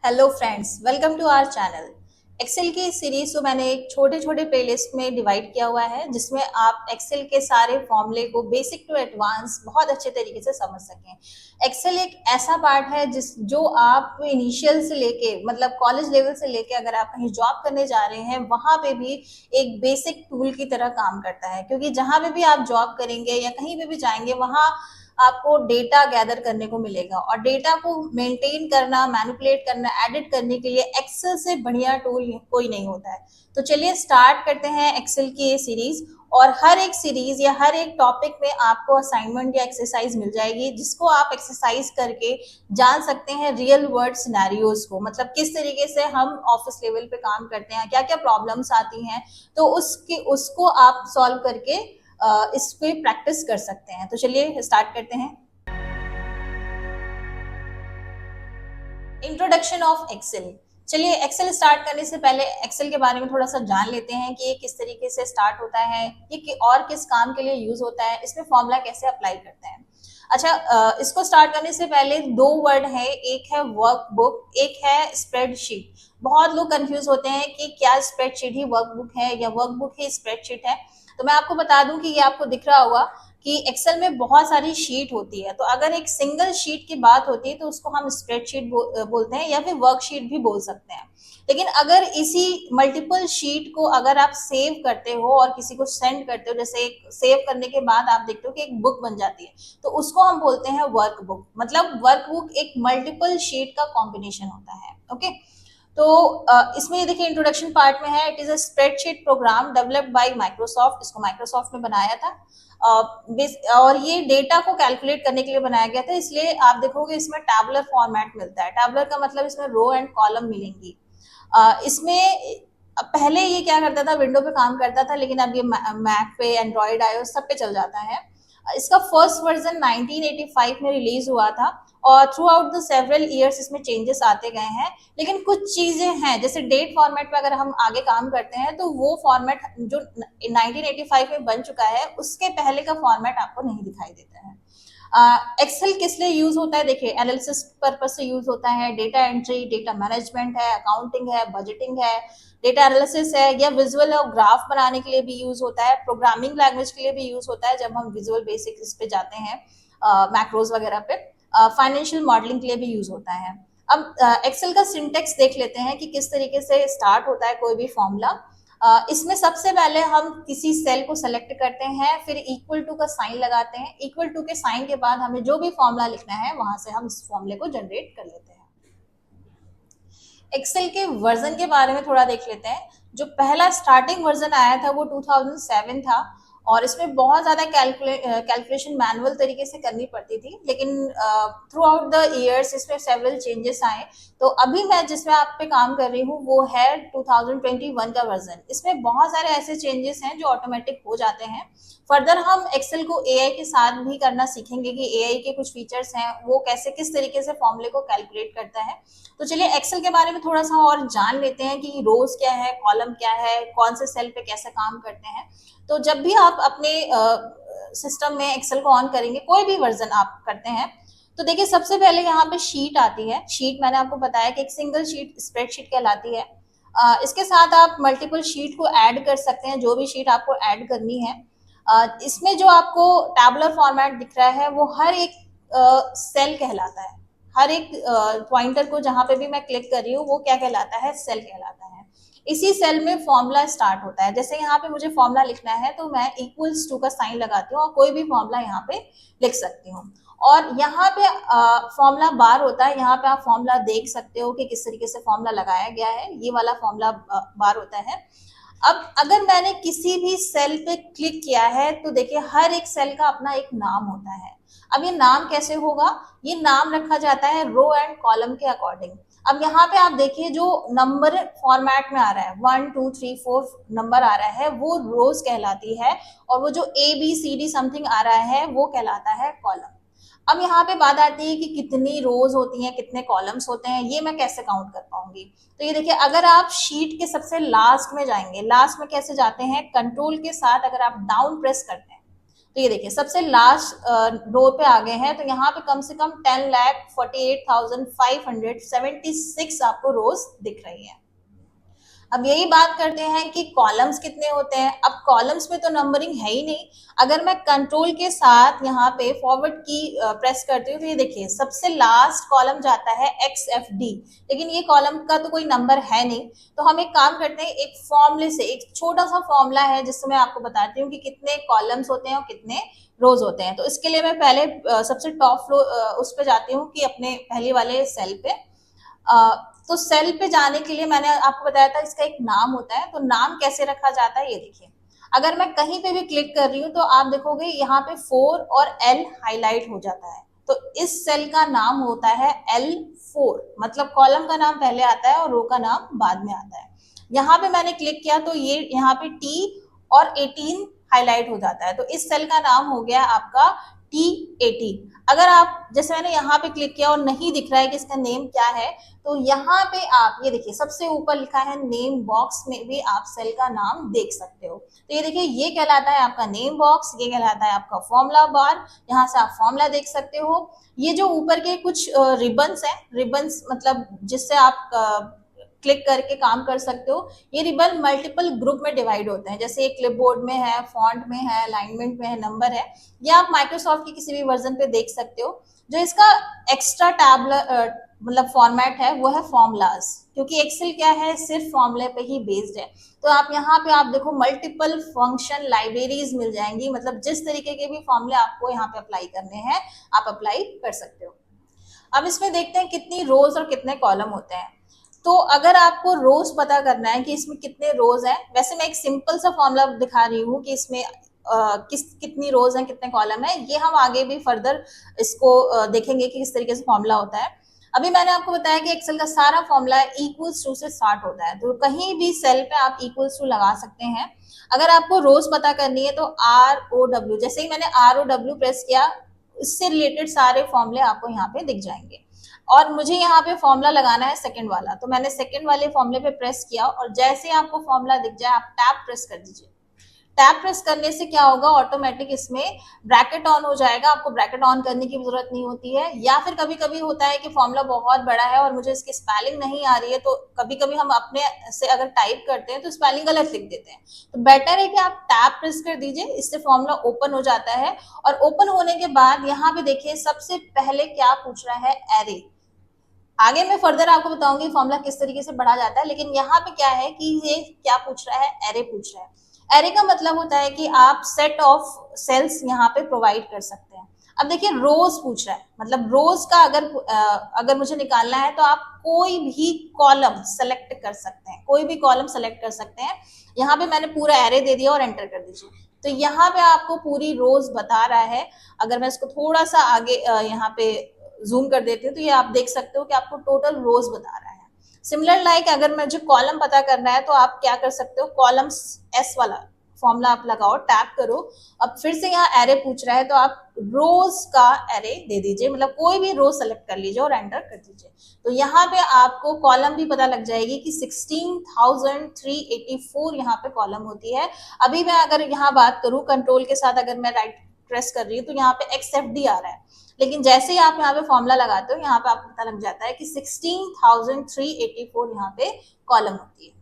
Hello friends, welcome to our channel. Excel की series को मैंने एक छोटे छोटे प्लेलिस्ट में डिवाइड किया हुआ है जिसमें आप एक्सेल के सारे फॉर्मूले को बेसिक टू एडवांस बहुत अच्छे तरीके से समझ सकें। एक्सेल एक ऐसा पार्ट है जो आप इनिशियल से लेके मतलब कॉलेज लेवल से लेके अगर आप कहीं जॉब करने जा रहे हैं वहां पे भी एक बेसिक टूल की तरह काम करता है, क्योंकि जहां पे भी आप जॉब करेंगे या कहीं पे भी जाएंगे वहां आपको डेटा गैदर करने को मिलेगा और डेटा को मेंटेन करना, मैनिपुलेट करना, एडिट करने के लिए एक्सेल से बढ़िया टूल कोई नहीं होता है। तो चलिए स्टार्ट करते हैं एक्सेल की ये सीरीज। और हर एक सीरीज या हर एक टॉपिक में आपको असाइनमेंट या एक्सरसाइज मिल जाएगी जिसको आप एक्सरसाइज करके जान सकते हैं रियल वर्ल्ड सिनेरियोज को, मतलब किस तरीके से हम ऑफिस लेवल पे काम करते हैं, क्या क्या प्रॉब्लम्स आती हैं, तो उसको आप सॉल्व करके इस पे प्रैक्टिस कर सकते हैं। तो चलिए स्टार्ट करते हैं। Introduction of Excel. चलिए एक्सेल स्टार्ट करने से पहले एक्सेल के बारे में थोड़ा सा जान लेते हैं कि ये किस तरीके से स्टार्ट होता है, ये और किस काम के लिए यूज होता है, इसमें फॉर्मूला कैसे अप्लाई करते हैं। अच्छा, इसको स्टार्ट करने से पहले दो वर्ड है, एक है वर्कबुक, एक है स्प्रेडशीट। बहुत लोग कंफ्यूज होते हैं कि क्या स्प्रेडशीट ही वर्कबुक है या वर्कबुक ही स्प्रेडशीट है। तो मैं आपको बता दूं कि ये आपको दिख रहा होगा कि एक्सेल में बहुत सारी शीट होती है, तो अगर एक सिंगल शीट की बात होती है तो उसको हम स्प्रेडशीट बोलते हैं या फिर वर्कशीट भी बोल सकते हैं। लेकिन अगर इसी मल्टीपल शीट को अगर आप सेव करते हो और किसी को सेंड करते हो, जैसे एक सेव करने के बाद आप देखते हो कि एक बुक बन जाती है, तो उसको हम बोलते हैं वर्कबुक। मतलब वर्कबुक एक मल्टीपल शीट का कॉम्बिनेशन होता है। ओके, तो इसमें ये देखिए इंट्रोडक्शन पार्ट में है, it is a spreadsheet programme developed by Microsoft. इसको माइक्रोसॉफ्ट ने बनाया था और ये डेटा को कैलकुलेट करने के लिए बनाया गया था, इसलिए आप देखोगे इसमें टैबुलर फॉर्मेट मिलता है। टैबुलर का मतलब इसमें रो एंड कॉलम मिलेंगी। इसमें पहले ये क्या करता था, विंडो पे काम करता था, लेकिन अब ये मैक पे, एंड्रॉइड, आईओएस सब पे चल जाता है। इसका फर्स्ट वर्जन 1985 में रिलीज हुआ था और through out the several years इसमें चेंजेस आते गए हैं। लेकिन कुछ चीजें हैं, जैसे डेट फॉर्मेट पे अगर हम आगे काम करते हैं तो वो फॉर्मेट जो 1985 में बन चुका है उसके पहले का फॉर्मेट आपको नहीं दिखाई देता है। एक्सेल किस लिए यूज होता है, देखिए एनालिसिस पर्पज से यूज होता है, डेटा एंट्री, डेटा मैनेजमेंट है, अकाउंटिंग है, बजटिंग है, डेटा एनालिसिस है, या विजुअल और ग्राफ बनाने के लिए भी यूज होता है, प्रोग्रामिंग लैंग्वेज के लिए भी यूज होता है जब हम विजुअल बेसिक्स पे जाते हैं, मैक्रोज वगैरह पे, फाइनेंशियल मॉडलिंग के लिए भी यूज होता है। अब एक्सेल का सिंटेक्स देख लेते हैं कि किस तरीके से स्टार्ट होता है कोई भी फॉर्मूला। इसमें सबसे पहले हम किसी सेल को सेलेक्ट करते हैं, फिर इक्वल टू का साइन लगाते हैं। इक्वल टू के साइन के बाद हमें जो भी फॉर्मूला लिखना है वहां से हम इस फॉर्मूले को जनरेट कर लेते हैं। एक्सेल के वर्जन के बारे में थोड़ा देख लेते हैं। जो पहला स्टार्टिंग वर्जन आया था वो 2007 था और इसमें बहुत ज्यादा कैलकुलेशन मैनुअल तरीके से करनी पड़ती थी, लेकिन थ्रू आउट द ईयर्स इसमें सेवरल चेंजेस आए। तो अभी मैं जिसमें आप पे काम कर रही हूँ वो है 2021 का वर्जन। इसमें बहुत सारे ऐसे चेंजेस हैं जो ऑटोमेटिक हो जाते हैं। फर्दर हम एक्सेल को एआई के साथ भी करना सीखेंगे कि एआई के कुछ फीचर्स हैं वो कैसे किस तरीके से फॉर्मूले को कैलकुलेट करता है। तो चलिए एक्सेल के बारे में थोड़ा सा और जान लेते हैं कि रोज क्या है, कॉलम क्या है, कौन से सेल पे कैसे काम करते हैं। तो जब भी आप अपने सिस्टम में एक्सेल को ऑन करेंगे, कोई भी वर्जन आप करते हैं, तो देखिए सबसे पहले यहाँ पे शीट आती है। शीट मैंने आपको बताया कि एक सिंगल शीट स्प्रेडशीट कहलाती है। इसके साथ आप मल्टीपल शीट को ऐड कर सकते हैं, जो भी शीट आपको ऐड करनी है। इसमें जो आपको टैबुलर फॉर्मेट दिख रहा है वो हर एक सेल कहलाता है। हर एक पॉइंटर को जहां पे भी मैं क्लिक कर रही हूँ वो क्या कहलाता है, सेल कहलाता है। इसी सेल में फॉर्मूला स्टार्ट होता है। जैसे यहाँ पे मुझे फॉर्मूला लिखना है तो मैं इक्वल्स टू का साइन लगाती हूँ और कोई भी फॉर्मूला यहाँ पे लिख सकती हूँ। और यहाँ पे फॉर्मूला बार होता है, यहाँ पे आप फॉर्मूला देख सकते हो कि किस तरीके से फॉर्मूला लगाया गया है। ये वाला फॉर्मूला बार होता है। अब अगर मैंने किसी भी सेल पे क्लिक किया है तो देखिए हर एक सेल का अपना एक नाम होता है। अब ये नाम कैसे होगा, ये नाम रखा जाता है रो एंड कॉलम के अकॉर्डिंग। अब यहाँ पे आप देखिए जो नंबर फॉर्मेट में आ रहा है 1 2 3 4 नंबर आ रहा है वो रोज कहलाती है, और वो जो ABCD समथिंग आ रहा है वो कहलाता है कॉलम। अब यहाँ पे बात आती है कि कितनी रोज होती हैं, कितने कॉलम्स होते हैं, ये मैं कैसे काउंट कर पाऊंगी। तो ये देखिए अगर आप शीट के सबसे लास्ट में जाएंगे, लास्ट में कैसे जाते हैं, कंट्रोल के साथ अगर आप डाउन प्रेस करते हैं तो ये देखिए सबसे लास्ट रो पे आ गए हैं, तो यहाँ पे कम से कम 10,48,576 आपको रोज दिख रही है। अब यही बात करते हैं कि कॉलम्स कितने होते हैं। अब कॉलम्स में तो नंबरिंग है ही नहीं। अगर मैं कंट्रोल के साथ यहाँ पे फॉरवर्ड की प्रेस करती हूँ तो ये देखिए सबसे लास्ट कॉलम जाता है XFD, लेकिन ये कॉलम का तो कोई नंबर है नहीं। तो हम एक काम करते हैं, एक फॉर्मूले से, एक छोटा सा फॉर्मूला है जिससे मैं आपको बताती हूँ कि कितने कॉलम्स होते हैं और कितने रोज होते हैं। तो इसके लिए मैं पहले सबसे टॉप फ्लोर उस पर जाती हूँ कि अपने पहले वाले सेल पे। तो सेल पे जाने के लिए मैंने आपको बताया था इसका एक नाम होता है। तो नाम कैसे रखा जाता है ये देखिए, अगर मैं कहीं पे भी क्लिक कर रही हूँ तो आप देखोगे यहाँ पे 4 और L हाईलाइट हो जाता है। तो इस सेल का नाम होता है L4, मतलब कॉलम का नाम पहले आता है और रो का नाम बाद में आता है। यहाँ पे मैंने क्लिक किया तो ये यहाँ पे T और 18 हाईलाइट हो जाता है। तो इस सेल का नाम हो गया आपका T18। अगर आप, जैसे मैंने यहाँ पे क्लिक किया और नहीं दिख रहा है कि इसका नेम क्या है, तो यहाँ पे आप ये देखिए सबसे ऊपर लिखा है नेम बॉक्स, में भी आप सेल का नाम देख सकते हो। तो ये देखिए ये कहलाता है आपका नेम बॉक्स, ये कहलाता है आपका फॉर्मूला बार, यहाँ से आप फॉर्मूला देख सकते हो। ये जो ऊपर के कुछ रिबन्स है, रिबन्स मतलब जिससे आप क्लिक करके काम कर सकते हो, ये रिबन मल्टीपल ग्रुप में डिवाइड होते हैं। जैसे क्लिपबोर्ड में है, फॉन्ट में है, अलाइनमेंट में है, नंबर है, या आप माइक्रोसॉफ्ट की किसी भी वर्जन पे देख सकते हो। जो इसका एक्स्ट्रा टैब मतलब फॉर्मेट है वो है फॉर्मूलाज, क्योंकि एक्सेल क्या है सिर्फ फॉर्मूले पे ही बेस्ड है। तो आप यहाँ पे आप देखो मल्टीपल फंक्शन लाइब्रेरीज मिल जाएंगी, मतलब जिस तरीके के भी फॉर्मूले आपको यहाँ पे अप्लाई करने हैं आप अप्लाई कर सकते हो। अब इसमें देखते हैं कितनी रोज और कितने कॉलम होते हैं। तो अगर आपको रोज पता करना है कि इसमें कितने रोज हैं, वैसे मैं एक सिंपल सा फॉर्मूला दिखा रही हूँ कि इसमें कितनी रोज हैं कितने कॉलम है। ये हम आगे भी फर्दर इसको देखेंगे कि किस तरीके से फॉर्मूला होता है। अभी मैंने आपको बताया कि एक्सेल का सारा फॉर्मूला इक्वल्स टू से स्टार्ट होता है, तो कहीं भी सेल पे आप इक्वल्स टू लगा सकते हैं। अगर आपको रोज पता करनी है तो ROW, जैसे ही मैंने ROW प्रेस किया, इससे रिलेटेड सारे फॉर्मूले आपको यहाँ पे दिख जाएंगे। और मुझे यहाँ पे फॉर्मूला लगाना है सेकंड वाला, तो मैंने सेकंड वाले फॉर्मूले पे प्रेस किया और जैसे आपको फॉर्मूला दिख जाए आप टैब प्रेस कर दीजिए। टैब प्रेस करने से क्या होगा, ऑटोमेटिक इसमें ब्रैकेट ऑन हो जाएगा, आपको ब्रैकेट ऑन करने की जरूरत नहीं होती है। या फिर कभी कभी होता है कि फॉर्मूला बहुत बड़ा है और मुझे इसकी स्पेलिंग नहीं आ रही है, तो कभी कभी हम अपने से अगर टाइप करते हैं तो स्पेलिंग गलत लिख देते हैं। तो बेटर है कि आप टैब प्रेस कर दीजिए, इससे फॉर्मूला ओपन हो जाता है। और ओपन होने के बाद यहाँ पे देखिए सबसे पहले क्या पूछ रहा है, एरे। आगे मैं फर्दर आपको बताऊंगी फॉर्मूला किस तरीके से बढ़ा जाता है, लेकिन यहाँ पे क्या है कि ये क्या पूछ रहा है, एरे पूछ रहा है। एरे का मतलब होता है कि आप सेट ऑफ सेल्स यहाँ पे प्रोवाइड कर सकते हैं। अब देखिए रोज पूछ रहा है, मतलब रोज का अगर मुझे निकालना है तो आप कोई भी कॉलम सेलेक्ट कर सकते हैं, कोई भी कॉलम सेलेक्ट कर सकते हैं। यहाँ पे मैंने पूरा एरे दे दिया और एंटर कर दीजिए, तो यहाँ पे आपको पूरी रोज बता रहा है। अगर मैं इसको थोड़ा सा आगे यहाँ पे जूम कर देती हूँ तो ये आप देख सकते हो कि आपको टोटल रोज बता रहा है। सिमिलर लाइक अगर मुझे कॉलम पता करना है तो आप क्या कर सकते हो, कॉलम्स S वाला फॉर्मूला आप लगाओ, टैप करो। अब फिर से यहाँ एरे पूछ रहा है तो आप रोज का एरे दे दीजिए, मतलब कोई भी रोज सेलेक्ट कर लीजिए और एंटर कर दीजिए। तो यहाँ पे आपको कॉलम भी पता लग जाएगी कि 16,384 यहाँ पे कॉलम होती है। अभी मैं अगर यहाँ बात करूँ कंट्रोल के साथ, अगर मैं राइट प्रेस कर रही हूँ तो यहाँ पे XFD आ रहा है, लेकिन जैसे ही आप यहाँ पे फॉर्मूला लगाते हो यहाँ पे आपको पता लग जाता है कि 16,384 यहाँ पे कॉलम होती है।